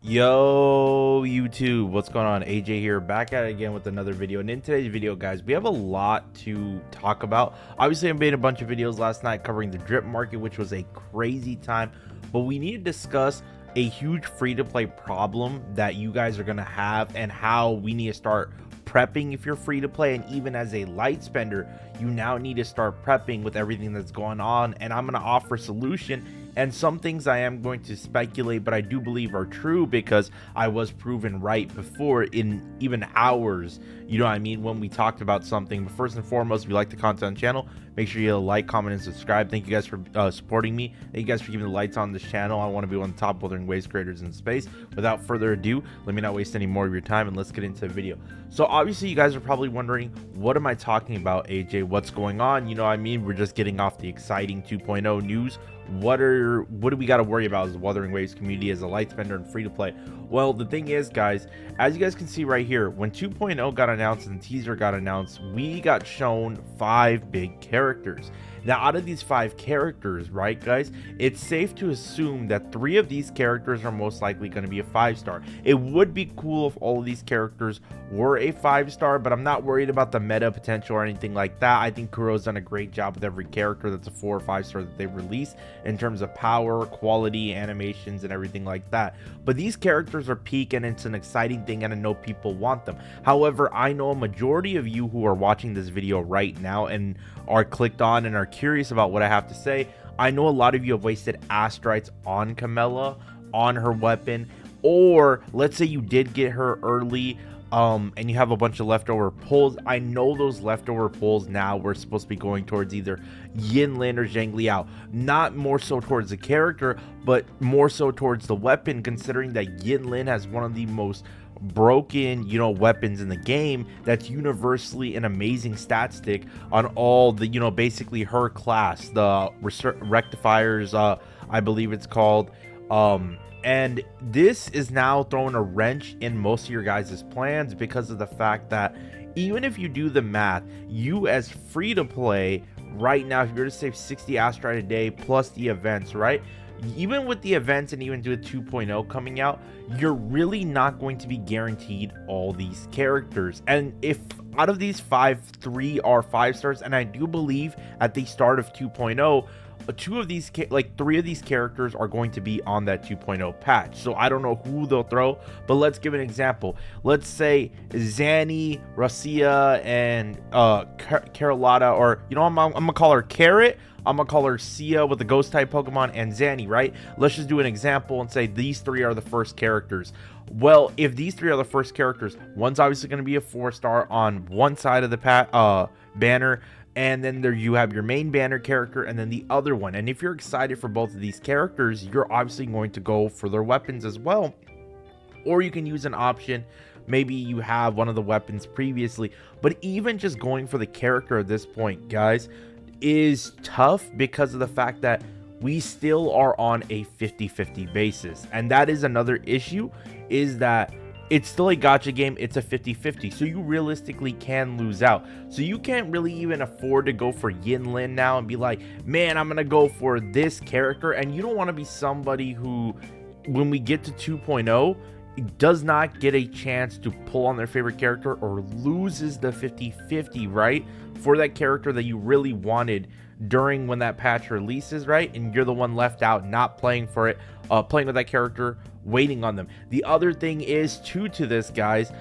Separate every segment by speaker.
Speaker 1: Yo YouTube, what's going on? AJ here, back at it again with another video. And in today's video, guys, we have a lot to talk about. Obviously, I made a bunch of videos last night covering the drip market, which was a crazy time, but we need to discuss a huge free-to-play problem that you guys are going to have and how we need to start prepping if you're free to play. And even as a light spender, you now need to start prepping with everything that's going on, and I'm going to offer a solution. And some things I am going to speculate, but I do believe are true because I was proven right before in even hours, you know what I mean, when we talked about something. But first and foremost, if you like the content on the channel, make sure you like, comment, and subscribe. Thank you guys for supporting me. Thank you guys for keeping the lights on this channel. I want to be one of the top Wuthering Waves creators in space. Without further ado, let me not waste any more of your time and let's get into the video. So obviously you guys are probably wondering, what am I talking about, AJ? What's going on? You know what I mean? We're just getting off the exciting 2.0 news. What do we got to worry about as the Wuthering Waves community, as a light spender and free to play? Well, the thing is, guys, as you guys can see right here, when 2.0 got announced and the teaser got announced, we got shown 5 big characters. Now, out of these 5 characters, right, guys, it's safe to assume that 3 of these characters are most likely going to be a 5-star. It would be cool if all of these characters were a 5-star, but I'm not worried about the meta potential or anything like that. I think Kuro's done a great job with every character that's a 4 or 5-star that they've released in terms of power, quality, animations, and everything like that. But these characters are peak, and it's an exciting thing, and I know people want them. However, I know a majority of you who are watching this video right now and are clicked on and are curious about what I have to say. I know a lot of you have wasted astrites on Camilla, on her weapon, or let's say you did get her early and you have a bunch of leftover pulls. I know those leftover pulls now we're supposed to be going towards either Yinlin or Zhang Liao, not more so towards the character, but more so towards the weapon, considering that Yinlin has one of the most broken, you know, weapons in the game. That's universally an amazing stat stick on all the, you know, basically her class, the rectifiers, I believe it's called. And this is now throwing a wrench in most of your guys' plans, because of the fact that even if you do the math, you as free to play right now, if you're to save 60 astrite a day plus the events, right, even with the events and even with 2.0 coming out, you're really not going to be guaranteed all these characters. And if out of these 5, 3 are 5-stars, and I do believe at the start of 2.0, 2 of these, like 3 of these characters are going to be on that 2.0 patch. So I don't know who they'll throw, but let's give an example. Let's say Zanny, Racia, and Carolata, or, you know, I'm gonna call her Carrot, I'm gonna call her Sia with the ghost type Pokemon, and Zanny, right? Let's just do an example and say these 3 are the first characters. Well, if these 3 are the first characters, one's obviously going to be a 4-star on one side of the banner, and then there you have your main banner character, and then the other one. And if you're excited for both of these characters, you're obviously going to go for their weapons as well. Or you can use an option, maybe you have one of the weapons previously, but even just going for the character at this point, guys, is tough because of the fact that we still are on a 50-50 basis. And that is another issue, is that it's still a gacha game. It's a 50-50, so you realistically can lose out. So you can't really even afford to go for Yinlin now and be like, man, I'm gonna go for this character. And you don't want to be somebody who, when we get to 2.0, does not get a chance to pull on their favorite character or loses the 50-50, right, for that character that you really wanted during when that patch releases, right? And you're the one left out, not playing for it, playing with that character, waiting on them. The other thing is to this, guys,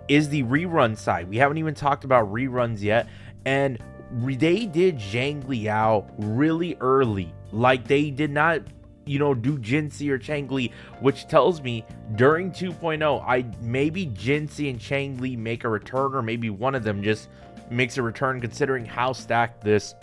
Speaker 1: is the rerun side. We haven't even talked about reruns yet, and they did Zhang Liao really early. Like, they did not, you know, do Jinxie or Changli, which tells me during 2.0, maybe Jinxie and Changli make a return, or maybe one of them just makes a return, considering how stacked this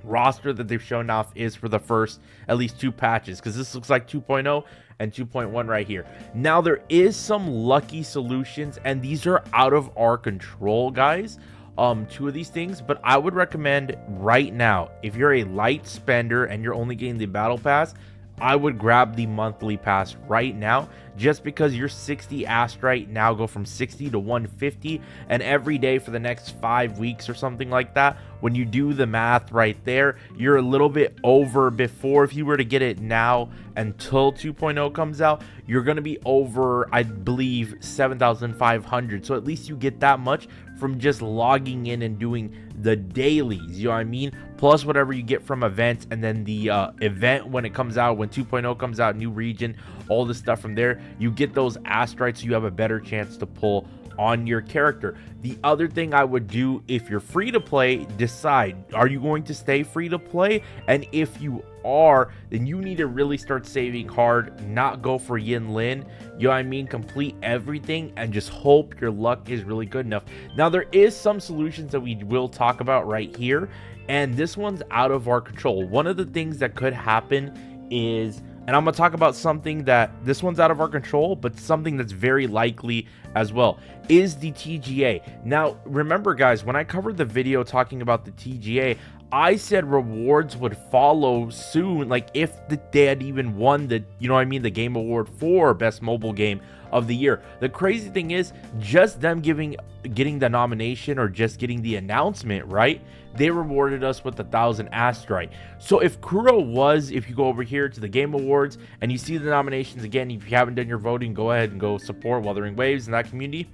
Speaker 1: roster that they've shown off is for the first at least 2 patches, because this looks like 2.0 and 2.1 right here. Now, there is some lucky solutions, and these are out of our control, guys, 2 of these things, but I would recommend right now, if you're a light spender and you're only getting the battle pass, I would grab the monthly pass right now, just because your 60 astrite now go from 60 to 150, and every day for the next 5 weeks or something like that, when you do the math right there, you're a little bit over. Before, if you were to get it now until 2.0 comes out, you're going to be over, I believe, 7,500. So at least you get that much from just logging in and doing the dailies, you know what I mean, plus whatever you get from events, and then the event when it comes out, when 2.0 comes out, new region, all the stuff from there, you get those astrites, so you have a better chance to pull on your character. The other thing I would do, if you're free to play, decide, are you going to stay free to play? And if you are, then you need to really start saving hard, not go for Yin Lin, you know what I mean, complete everything and just hope your luck is really good enough. Now there is some solutions that we will talk about right here, and this one's out of our control. One of the things that could happen is, and I'm going to talk about something that this one's out of our control, but something that's very likely as well, is the TGA. Now, remember guys, when I covered the video talking about the TGA, I said rewards would follow soon, like if they had even won the, you know what I mean, the game award for best mobile game of the year. The crazy thing is, just them getting the nomination, or just getting the announcement, right, they rewarded us with 1,000 astrite. So if Kuro was, if you go over here to the game awards and you see the nominations again, if you haven't done your voting, go ahead and go support Wuthering Waves in that community.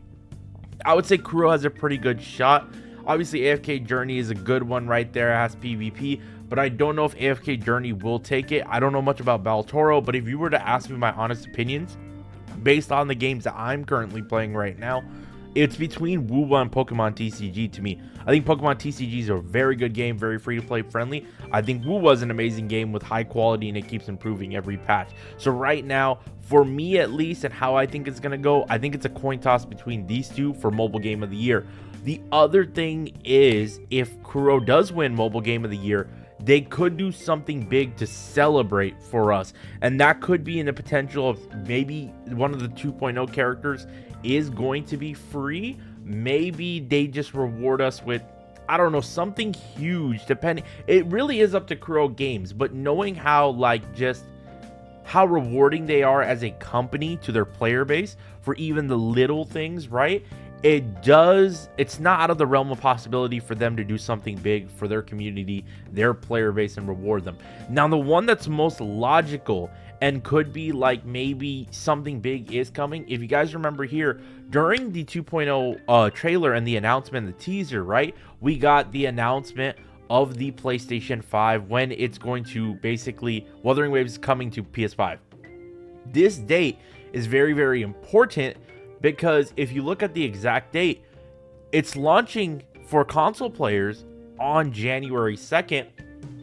Speaker 1: I would say Kuro has a pretty good shot. Obviously AFK Journey is a good one right there, it has PvP, but I don't know if AFK Journey will take it. I don't know much about Baltoro, but if you were to ask me my honest opinions based on the games that I'm currently playing right now, it's between Wuwa and Pokemon TCG to me. I think Pokemon TCG is a very good game, very free to play friendly. I think Wuwa is an amazing game with high quality, and it keeps improving every patch. So right now, for me at least, and how I think it's going to go, I think it's a coin toss between these two for mobile game of the year. The other thing is, if Kuro does win mobile game of the year, they could do something big to celebrate for us, and that could be in the potential of maybe one of the 2.0 characters is going to be free. Maybe they just reward us with, I don't know, something huge, depending. It really is up to Kuro Games, but knowing how, like, just how rewarding they are as a company to their player base for even the little things, right? It's not out of the realm of possibility for them to do something big for their community, their player base, and reward them. Now, the one that's most logical and could be like maybe something big is coming, if you guys remember here, during the 2.0 trailer and the announcement, the teaser, right? We got the announcement of the PlayStation 5 when it's going to basically, Wuthering Waves is coming to PS5. This date is very, very important, because if you look at the exact date, it's launching for console players on January 2nd.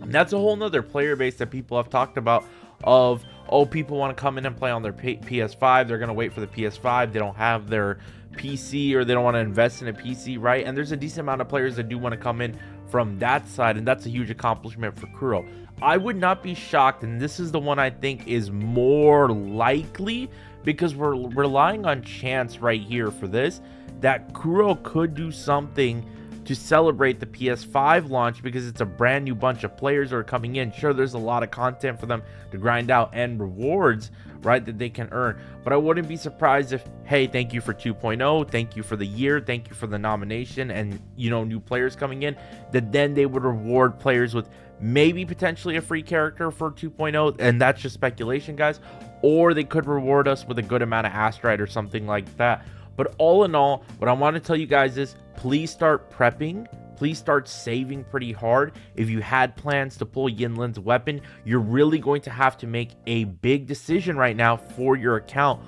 Speaker 1: And that's a whole nother player base that people have talked about of, oh, people want to come in and play on their PS5. They're going to wait for the PS5. They don't have their PC, or they don't want to invest in a PC, right? And there's a decent amount of players that do want to come in from that side, and that's a huge accomplishment for Kuro. I would not be shocked, and this is the one I think is more likely, because we're relying on chance right here for this, that Kuro could do something to celebrate the PS5 launch, because it's a brand new bunch of players that are coming in. Sure, there's a lot of content for them to grind out and rewards, right, that they can earn, but I wouldn't be surprised if, hey, thank you for 2.0, thank you for the year, thank you for the nomination, and, you know, new players coming in, that then they would reward players with maybe potentially a free character for 2.0, and that's just speculation, guys, or they could reward us with a good amount of astrite or something like that. But all in all, what I want to tell you guys is, please start prepping. Please start saving pretty hard. If you had plans to pull Yinlin's weapon, you're really going to have to make a big decision right now for your account.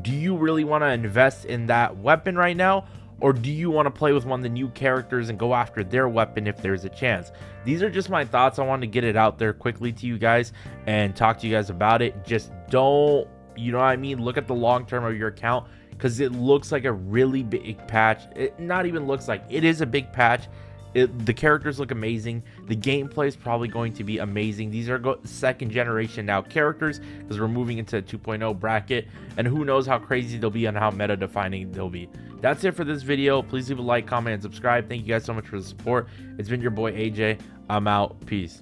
Speaker 1: Do you really want to invest in that weapon right now? Or do you want to play with one of the new characters and go after their weapon if there's a chance? These are just my thoughts. I wanted to get it out there quickly to you guys and talk to you guys about it. Just don't, you know what I mean, look at the long term of your account, because it looks like a really big patch. It not even looks like, it is a big patch. The characters look amazing. The gameplay is probably going to be amazing. These are second generation now characters, because we're moving into a 2.0 bracket, and who knows how crazy they'll be and how meta defining they'll be. That's it for this video. Please leave a like, comment, and subscribe. Thank you guys so much for the support. It's been your boy AJ. I'm out. Peace.